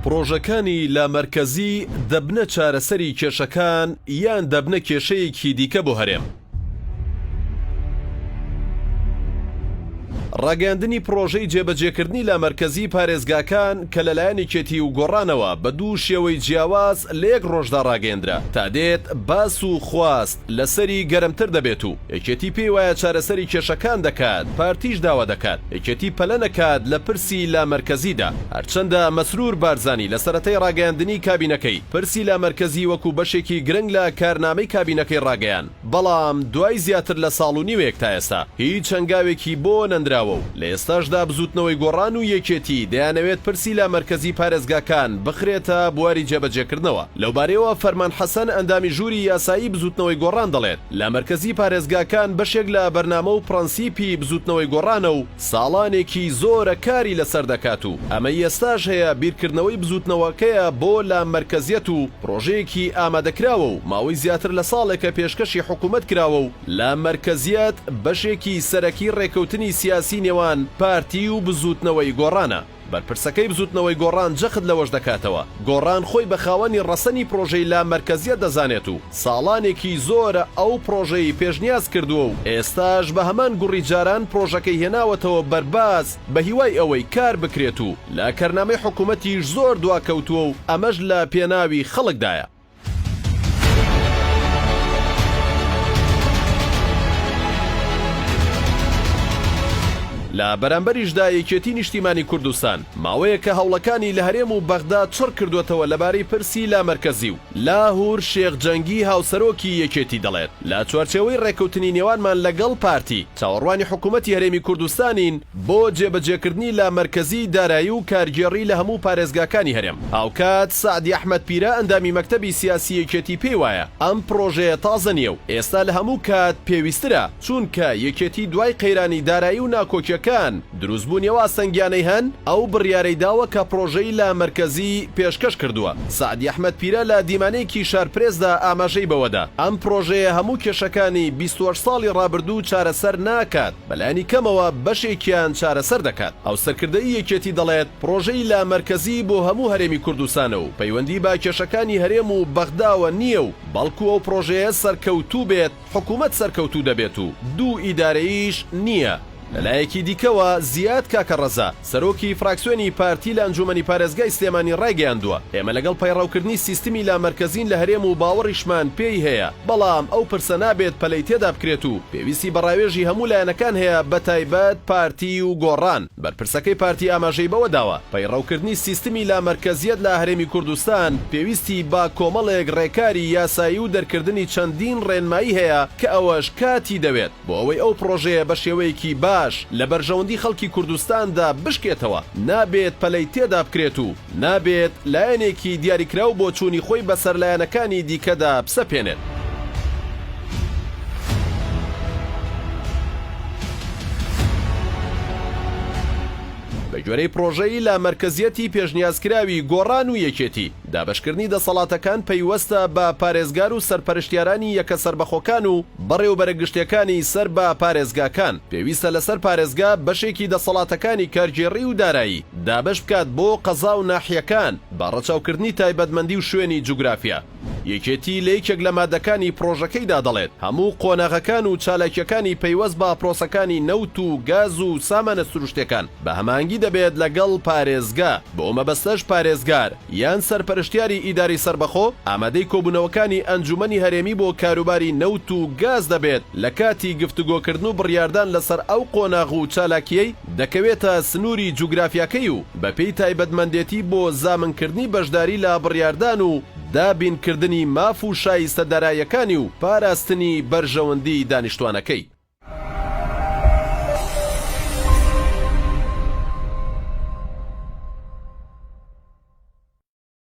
پرۆژەکانی لامەرکەزی دەبنە چارەسەری کێشەکان یان دەبنە کێشەیەکی دیکە بۆ هەرێم. ڕاگەاندنی پرۆژەی جێبەجێکردنی لامەرکەزی پارێزگاکان کە لەلایەنێکێتی و گۆڕانەوە بە دوو شێوەی جیاواز لە یەک ڕۆژدا ڕاگەیەندرا تا دێت باس و خواست لەسەری گەرمتر دەبێت و یەکێتی پێی وایە چارەسەری کێشەکان دەکات، پارتیش داوا دەکات، یەکێتی پەلە نەکات لە پرسی لامەرکەزیدا. هەرچەندە مەسرور بارزانی لە سەرەتای ڕاگەاندنی کابینەکەی پرسی لامەرکەزی وەکو بەشێکی گرنگ لە کارنامەی کابینەکەی ڕاگەیان، بەڵام دوای زیاتر لە ساڵ و نیوەیەک تا ئێستا هیچ هەنگاوێکی بۆ نەندراوە و لە ئێستاشدا بزوتنەوەی گۆڕان و یەکێتی دەیانەوێت پرسی لامەرکەزی پارێزگاکان بخرێتە بواری جێبەجێکردنەوە. لەوبارەیەوە فەرمان حەسەن ئەندامی ژووری یاسایی بزوتنەوەی گۆڕان دەڵێت لامەرکەزی پارێزگاکان بەشێک لە بەرنامە و پرەنسیپی بزوتنەوەی گۆڕانە و ساڵانێکی زۆرە کاری لەسەر دەکات و ئەمە ئێستاش هەیە بیرکردنەوەی بزوتنەوەکەیە بۆ لامەرکەزیەت و پرۆژەیەکی ئامادەکراوە و ماوەی زیاتر لە ساڵێکە پێشکەشی حکوومەت کراوە و لامەرکەزیەت بەشێکی سەرەکی ڕێکەوتنی سیاسی نێوان پارتی و بزوتنەوەی گۆڕانە. بەرپرسەکەی بزوتنەوەی گۆڕان جەخت لەوەش دەکاتەوە گۆڕان خۆی بە خاوەنی ڕەسەنی پرۆژەی لامەرکەزیە دەزانێت و ساڵانێکی زۆرە ئەو پرۆژەی پێشنیاز کردووە و ئێستاش بە هەمان گوڕی جاران پرۆژەکەی هێناوەتەوە بەرباز بە هیوای ئەوەی کار بکرێت و لە کەرنامەی حکوومەتیش زۆر دواکەوتووە و ئەمەش لە پێناوی خەڵکدایە. لە بەرامبەریشدا یەکێتی نیشتیمانی کوردستان ماوەیە کە هەوڵەکانی لە هەرێم و بەغدا چڕ کردوێتەوە لەبارەی پرسی لامەرکەزی و لاهور شێخ جەنگی هاوسەرۆکی یەکێتی دەڵێت لە چوارچێوەی ڕێکەوتنی نێوانمان لەگەڵ پارتی چاوەڕوانی حکوومەتی هەرێمی کوردستانین بۆ جێبەجێکردنی لامەرکەزی دارایی و کارگێڕی لە هەموو پارێزگاکانی هەرێم. هاوکات سعدی ئەحمەد پیرە ئەندامی مەکتەبی سیاسی یەکێتی پێی وایە ئەم پرۆژەیە تازە نییە و ئێستا لە هەموو کات پێویسترە چونکە یەکێتی دوای قەیرانی دارایی و ناکۆکیەکان دروستبوونیەوە سەنگیانەی هەن ئەو بڕیارەی داوە کە پرۆژەی لامەرکەزی پێشکەش کردووە. سعدی ئەحمەد پیرە لە دیمانەیەکی شارپرێزدا ئاماژەی بەوەدا ئەم پرۆژەیە هەموو کێشەکانی 28 ساڵی ڕابردوو چارەسەر ناکات، بەلایانی کەمەوە بەشێکیان چارەسەر دەکات. ئەو سەرکردەی یەکێتی دەڵێت پرۆژەی لامەرکەزی بۆ هەموو هەرێمی کوردستانە و پەیوەندی بە کێشەکانی هەرێم و بەغداوە نییە و بەڵکو ئەو پرۆژەیە سەرکەوتوو بێت، حکوومەت سەرکەوتوو دەبێت و دوو ئیدارەییش نییە. لەلایەکی دیکەوە زیاد کاکە ڕەزا سەرۆکی فراکسیۆنی پارتی لە ئەنجومەنی پارێزگای سلێمانی ڕایگەیاندووە ئێمە لەگەڵ پەیڕەوکردنی سیستمی لامەرکەزین لە هەرێم و باوەڕیشمان پێی هەیە، بەڵام ئەو پرسە نابێت پەلەی تێدا بکرێت و پێویستی بەڕاوێژی هەموو لایەنەکان هەیە بەتایبەت پارتی و گۆڕان. بەرپرسەکەی پارتی ئاماژەی بەوە داوە پەیڕەوکردنی سیستمی لامەرکەزیەت لە هەرێمی کوردستان پێویستی با کۆمەڵێک ڕێکاری یاسایی و دەرکردنی چەندین ڕێنمایی هەیە کە ئەوەش کاتی دەوێت بۆ ئەوەی ئەو پرۆژەیە بە شێوەیەکی لە بەرژەوەندی خەڵکی کوردستاندا بشکێتەوە، نابێت پەلەی تێدا بکرێت و نابێت لایەنێکی دیاریکراو بۆ چوونی خۆی بەسەر لایەنەکانی دیکەدا بسەپێنێت. بەگوێرەی پرۆژەی لامەرکەزیەتی پێشنیازکراوی گۆڕان و یەکێتی دابەشکردنی دەسەڵاتەکان پەیوەستە بە پارێزگار و سەرپەرشتیارانی یەکە سەربەخۆکان و بەڕێوەبەرگشتەکانی سەر بە پارێزگاکان پێویستە لەسەر پارێزگا بەشێکی دەسەڵاتەکانی کارگێڕی و دارایی دابەش بکات بۆ قەزا و ناحیەکان بە ڕەچاوکردنی تایبەتمەندی و شوێنی جوگرافیا. یەکێتی لە یەکێک لە مادەکانی پرۆژەکەیدا دەڵێت هەموو قۆناغەکان و چالاکیەکانی پەیوەست بە پرۆسەکانی نەوت و گاز و سامانە سروشتەکان بە هەمانگی دەبێت لەگەڵ پارێزگا بۆ مەبەستەش پارێزگار یان سەرپەرشتیاری ئیداری سەربەخۆ ئامادەی کۆبوونەوەکانی ئەنجومەنی هەرێمی بۆ کاروباری نەوت و گاز دەبێت لە کاتی گفتوگۆکردن و بڕیاردان لەسەر ئەو قۆناغ و چالاکیەی دەکەوێتە سنووری جوگرافیاکەی و بەپێی تایبەتمەندێتی بۆ زامنکردنی بەشداری لە بڕیاردان و دابینکردنی ماف و شایستە داراییەکانی و پاراستنی بەرژەوەندی دانیشتوانەکەی.